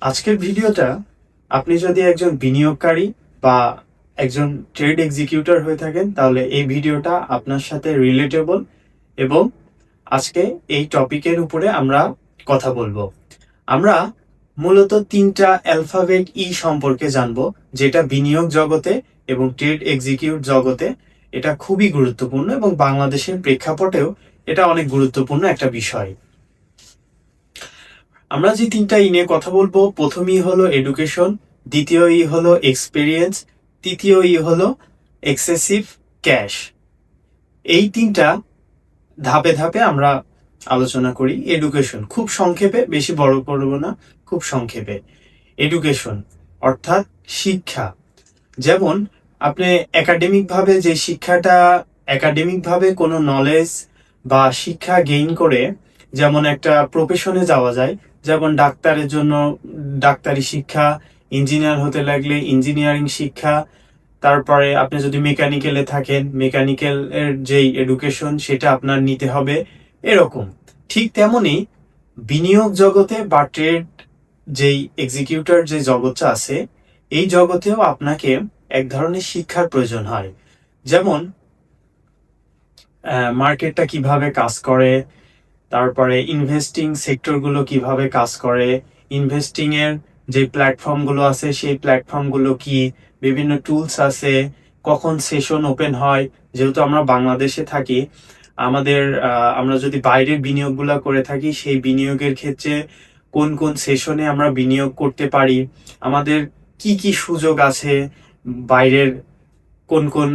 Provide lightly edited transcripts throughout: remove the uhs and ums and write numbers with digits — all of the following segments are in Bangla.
আজকের ভিডিওটা আপনি যদি একজন বিনিয়োগকারী বা একজন ট্রেড এক্সিকিউটর হয়ে থাকেন তাহলে এই ভিডিওটা আপনার সাথে রিলেটেবল এবং আজকে এই টপিকের উপরে আমরা কথা বলবো। আমরা মূলত তিনটা অ্যালফাবেট সম্পর্কে জানবো, যেটা বিনিয়োগ জগতে এবং ট্রেড এক্সিকিউট জগতে এটা খুবই গুরুত্বপূর্ণ এবং বাংলাদেশের প্রেক্ষাপটেও এটা অনেক গুরুত্বপূর্ণ একটা বিষয়। আমরা যে তিনটা নিয়ে কথা বলবো, প্রথম হলো এডুকেশন, দ্বিতীয় হলো এক্সপিরিয়েন্স, তৃতীয় হলো এক্সেসিভ ক্যাশ। এই তিনটা ধাপে ধাপে আমরা আলোচনা করি। এডুকেশন খুব সংক্ষেপে, বেশি বড় করব না, খুব সংক্ষেপে। এডুকেশন অর্থাৎ শিক্ষা। যেমন আপনি একাডেমিকভাবে যে শিক্ষাটা, একাডেমিকভাবে কোনো নলেজ বা শিক্ষা গেইন করে যেমন একটা প্রফেশনে যাওয়া যায়, যেমন ডাক্তারের জন্য ডাক্তারি শিক্ষা, ইঞ্জিনিয়ার হতে লাগলে ইঞ্জিনিয়ারিং শিক্ষা, তারপরে আপনি যদি মেকানিক্যালে থাকেন মেকানিক্যাল এর যেই এডুকেশন সেটা আপনার নিতে হবে। এরকম ঠিক তেমনি বিনিয়োগ জগতে বা ট্রেড যেই এক্সিকিউটর যে জগৎটা আছে, এই জগতেও আপনাকে এক ধরনের শিক্ষার প্রয়োজন হয়। যেমন মার্কেটটা কিভাবে কাজ করে, তারপরে ইনভেস্টিং সেক্টরগুলো কিভাবে কাজ করে, ইনভেস্টিং এর যে প্ল্যাটফর্মগুলো আছে সেই প্ল্যাটফর্মগুলো কি, বিভিন্ন টুলস আছে, কখন সেশন ওপেন হয়। যেহেতু আমরা বাংলাদেশে থাকি, আমাদের আমরা যদি বাইরের বিনিয়োগগুলো করে থাকি সেই বিনিয়োগের ক্ষেত্রে কোন কোন সেশনে আমরা বিনিয়োগ করতে পারি, আমাদের কি কি সুযোগ আছে বাইরের কোন কোন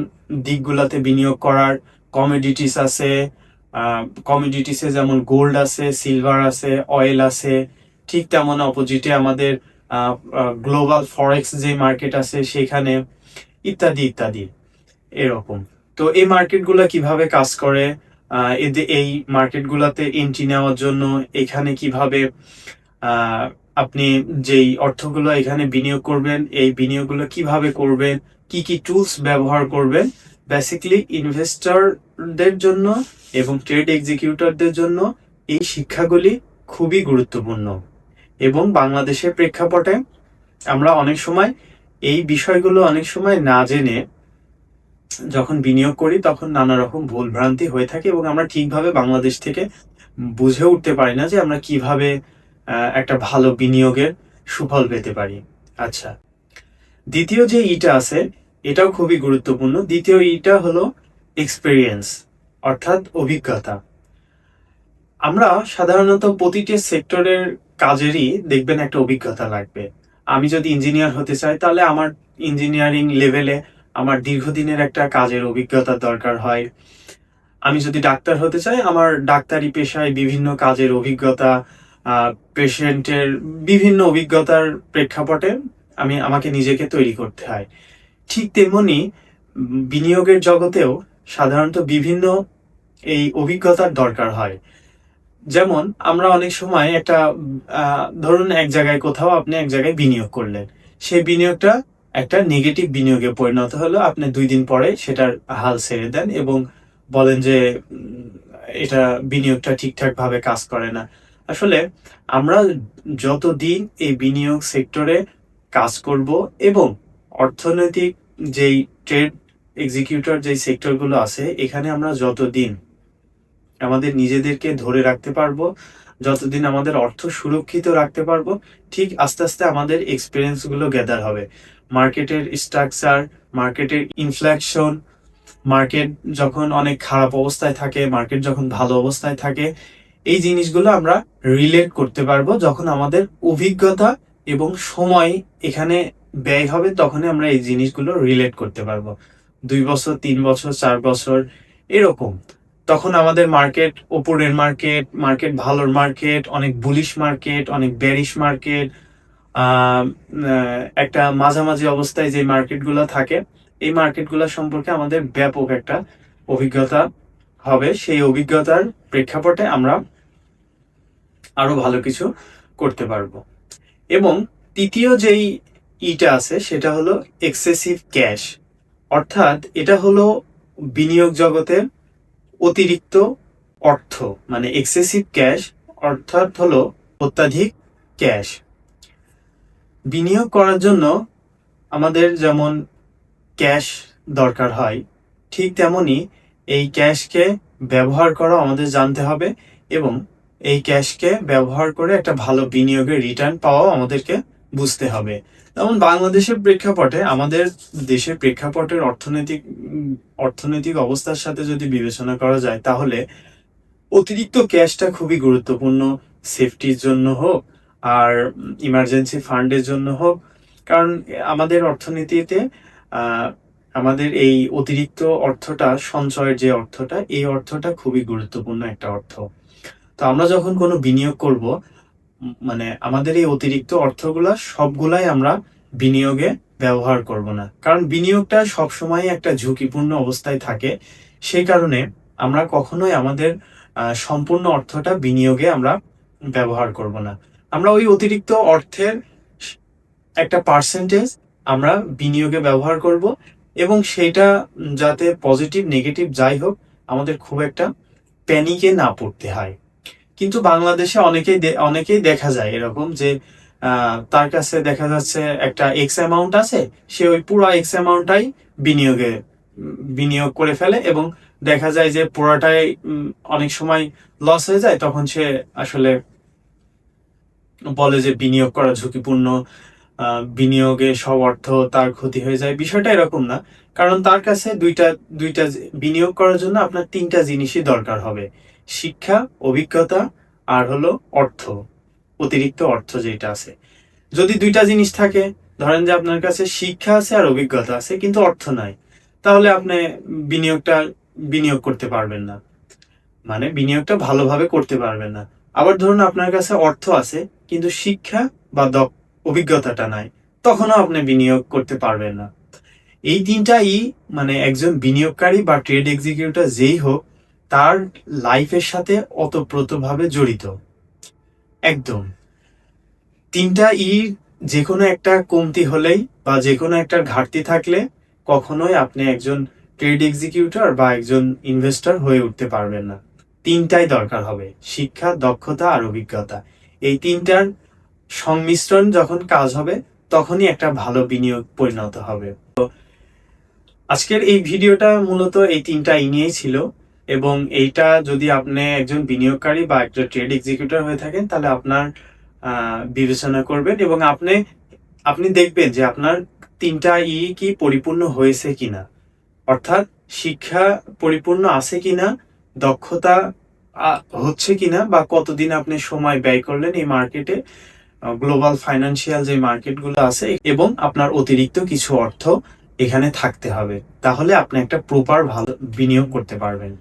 দিকগুলোতে বিনিয়োগ করার। কমোডিটিস আছে, কমোডিটিসে যেমন গোল্ড আছে, সিলভার আছে, অয়েল আছে। ঠিক তেমন অপোজিটে আমাদের গ্লোবাল ফরেক্স যে মার্কেট আছে সেখানে, ইত্যাদি ইত্যাদি এরকম। তো এই মার্কেটগুলো কিভাবে কাজ করে, এদের এই মার্কেটগুলোতে এন্ট্রি নেওয়ার জন্য এখানে কিভাবে আপনি যেই অর্থগুলো এখানে বিনিয়োগ করবেন, এই বিনিয়োগগুলো কিভাবে করবেন, কি কি টুলস ব্যবহার করবেন, বেসিক্যালি ইনভেস্টরদের জন্য এবং ট্রেড এক্সিকিউটরদের জন্য এই শিক্ষাগুলি খুবই গুরুত্বপূর্ণ। এবং বাংলাদেশের প্রেক্ষাপটে আমরা অনেক সময় এই বিষয়গুলো অনেক সময় না জেনে যখন বিনিয়োগ করি তখন নানা রকম ভুল ভ্রান্তি হয়ে থাকে এবং আমরা ঠিকভাবে বাংলাদেশ থেকে বুঝে উঠতে পারি না যে আমরা কিভাবে একটা ভালো বিনিয়োগের সুফল পেতে পারি। আচ্ছা, দ্বিতীয় যে ইটা আছে এটাও খুবই গুরুত্বপূর্ণ। দ্বিতীয় ইটা হলো এক্সপেরিয়েন্স অর্থাৎ অভিজ্ঞতা। আমরা সাধারণত প্রতিটি সেক্টরের কাজেরই দেখবেন একটা অভিজ্ঞতা লাগবে। আমি যদি ইঞ্জিনিয়ার হতে চাই তাহলে আমার ইঞ্জিনিয়ারিং লেভেলে আমার দীর্ঘদিনের একটা কাজের অভিজ্ঞতার দরকার হয়। আমি যদি ডাক্তার হতে চাই আমার ডাক্তারি পেশায় বিভিন্ন কাজের অভিজ্ঞতা, পেশেন্টের বিভিন্ন অভিজ্ঞতার প্রেক্ষাপটে আমাকে নিজেকে তৈরি করতে হয়। ঠিক তেমনি বিনিয়োগের জগতেও সাধারণত বিভিন্ন এই অভিজ্ঞতার দরকার হয়। যেমন আমরা অনেক সময় একটা ধরুন এক জায়গায় কোথাও আপনি এক জায়গায় বিনিয়োগ করলেন, সেই বিনিয়োগটা একটা নেগেটিভ বিনিয়োগে পরিণত হলো, আপনি 2 দিন পরে সেটার হাল ছেড়ে দেন এবং বলেন যে এটা বিনিয়োগটা ঠিকঠাক ভাবে কাজ করে না। আসলে আমরা যতদিন এই বিনিয়োগ সেক্টরে কাজ করব এবং অর্থনৈতিক যেই ট্রেড এক্সিকিউটর যেই সেক্টরগুলো আছে এখানে আমরা যতদিন আমাদের নিজেদেরকে ধরে রাখতে পারবো, যতদিন আমাদের অর্থ সুরক্ষিত রাখতে পারবো, ঠিক আস্তে আস্তে আমাদের এক্সপিরিয়েন্স গুলো গ্যাদার হবে। মার্কেটের স্ট্রাকচার, মার্কেটের ইনফ্লেকশন, মার্কেট যখন অনেক খারাপ অবস্থায় থাকে, মার্কেট যখন ভালো অবস্থায় থাকে, এই জিনিসগুলো আমরা রিলেট করতে পারবো যখন আমাদের অভিজ্ঞতা এবং সময় এখানে ব্যয় হবে, তখনই আমরা এই জিনিসগুলো রিলেট করতে পারবো। 2 বছর, 3 বছর, 4 বছর এরকম। তখন আমাদের মার্কেট ওপরের মার্কেট, মার্কেট ভালোর মার্কেট, অনেক বুলিশ মার্কেট, অনেক বেরিশ মার্কেট, একটা মাঝামাঝি অবস্থায় যে মার্কেটগুলো থাকে, এই মার্কেটগুলো সম্পর্কে আমাদের ব্যাপক একটা অভিজ্ঞতা হবে। সেই অভিজ্ঞতার প্রেক্ষাপটে আমরা আরো ভালো কিছু করতে পারবো। এবং তৃতীয় যেই ইটা আছে সেটা হলো এক্সেসিভ ক্যাশ, অর্থাৎ এটা হলো বিনিয়োগ জগতের অতিরিক্ত অর্থ, মানে এক্সেসিভ ক্যাশ অর্থাৎ হলো অত্যাধিক ক্যাশ। বিনিয়োগ করার জন্য আমাদের যেমন ক্যাশ দরকার হয়, ঠিক তেমনি এই ক্যাশকে ব্যবহার করা আমাদের জানতে হবে এবং এই ক্যাশকে ব্যবহার করে একটা ভালো বিনিয়োগের রিটার্ন পাওয়াও আমাদেরকে বুঝতে হবে। যেমন বাংলাদেশের প্রেক্ষাপটে, আমাদের দেশের প্রেক্ষাপটের অর্থনৈতিক অবস্থার সাথে যদি বিবেচনা করা যায়, তাহলে অতিরিক্ত ক্যাশটা খুবই গুরুত্বপূর্ণ, সেফটির জন্য হোক আর ইমার্জেন্সি ফান্ডের জন্য হোক। কারণ আমাদের অর্থনীতিতে আমাদের এই অতিরিক্ত অর্থটা, সঞ্চয়ের যে অর্থটা, এই অর্থটা খুবই গুরুত্বপূর্ণ একটা অর্থ। তো আমরা যখন কোনো বিনিয়োগ করব, মানে আমাদের এই অতিরিক্ত অর্থগুলা সবগুলাই আমরা বিনিয়োগে ব্যবহার করব না, কারণ বিনিয়োগটা সবসময় একটা ঝুঁকিপূর্ণ অবস্থায় থাকে। সেই কারণে আমরা কখনোই আমাদের সম্পূর্ণ অর্থটা বিনিয়োগে আমরা ব্যবহার করব না। আমরা ওই অতিরিক্ত অর্থের একটা পার্সেন্টেজ আমরা বিনিয়োগে ব্যবহার করব এবং সেটা যাতে পজিটিভ নেগেটিভ যাই হোক, আমাদের খুব একটা প্যানিকে না পড়তে হয়। কিন্তু বাংলাদেশে অনেকেই দেখা যায় এরকম যে তার কাছে দেখা যাচ্ছে একটা এক্স অ্যামাউন্ট আছে, সে ওই পুরো এক্স অ্যামাউন্টটাই বিনিয়োগ করে ফেলে এবং দেখা যায় যে পুরাটাই অনেক সময় লস হয়ে যায়। তখন সে আসলে বলে যে বিনিয়োগ করা ঝুঁকিপূর্ণ, বিনিয়োগে সব অর্থ তার ক্ষতি হয়ে যায়। বিষয়টা এরকম না, কারণ তার কাছে দুইটা বিনিয়োগ করার জন্য আপনার তিনটা জিনিসই দরকার হবে: শিক্ষা, অভিজ্ঞতা আর হলো অর্থ, অতিরিক্ত অর্থ যেটা আছে। যদি দুইটা জিনিস থাকে, ধরেন যে আপনার কাছে শিক্ষা আছে আর অভিজ্ঞতা আছে কিন্তু অর্থ নাই, তাহলে আপনি বিনিয়োগ করতে পারবেন না, মানে বিনিয়োগটা ভালোভাবে করতে পারবেন না। আবার ধরুন আপনার কাছে অর্থ আছে কিন্তু শিক্ষা বা অভিজ্ঞতাটা নাই, তখনও আপনি বিনিয়োগ করতে পারবেন না। এই তিনটাই মানে একজন বিনিয়োগকারী বা ট্রেড এক্সিকিউটর যেই হোক, তার লাইফের সাথে ওতপ্রোতভাবে জড়িত। একদম তিনটা যে কোনো একটা কমতি হলেই বা যে কোনো একটা ঘাটতি থাকলে কখনোই আপনি একজন ট্রেড এক্সিকিউটর বা একজন ইনভেস্টর হয়ে উঠতে পারবেন না। তিনটাই দরকার হবে: শিক্ষা, দক্ষতা আর অভিজ্ঞতা। এই তিনটার সংমিশ্রণ যখন কাজ হবে, তখনই একটা ভালো বিনিয়োগ পরিণত হবে। তো আজকের এই ভিডিওটা মূলত এই তিনটা নিয়েই ছিল, এবং এইটা যদি আপনি একজন বিনিয়োগকারী বা একটা ট্রেড এক্সিকিউটর হয়ে থাকেন, তাহলে আপনার বিবেচনা করবেন এবং আপনি দেখবেন যে আপনার তিনটা কি পরিপূর্ণ হয়েছে কিনা, অর্থাৎ শিক্ষা পরিপূর্ণ আছে কিনা, দক্ষতা হচ্ছে কিনা, বা কতদিন আপনি সময় ব্যয় করলেন এই মার্কেটে, গ্লোবাল ফাইন্যান্সিয়াল যে মার্কেটগুলো আছে, এবং আপনার অতিরিক্ত কিছু অর্থ এখানে থাকতে হবে। তাহলে আপনি একটা প্রপার ভালো বিনিয়োগ করতে পারবেন।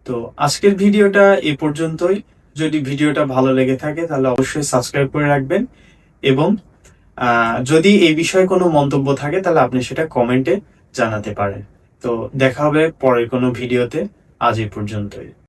তো আজকের ভিডিওটা এ পর্যন্তই। যদি ভিডিওটা ভালো লেগে থাকে তাহলে অবশ্যই সাবস্ক্রাইব করে রাখবেন, এবং যদি এই বিষয়ে কোনো মন্তব্য থাকে তাহলে আপনি সেটা কমেন্টে জানাতে পারেন। তো দেখা হবে পরের কোনো ভিডিওতে। আজ এই পর্যন্তই।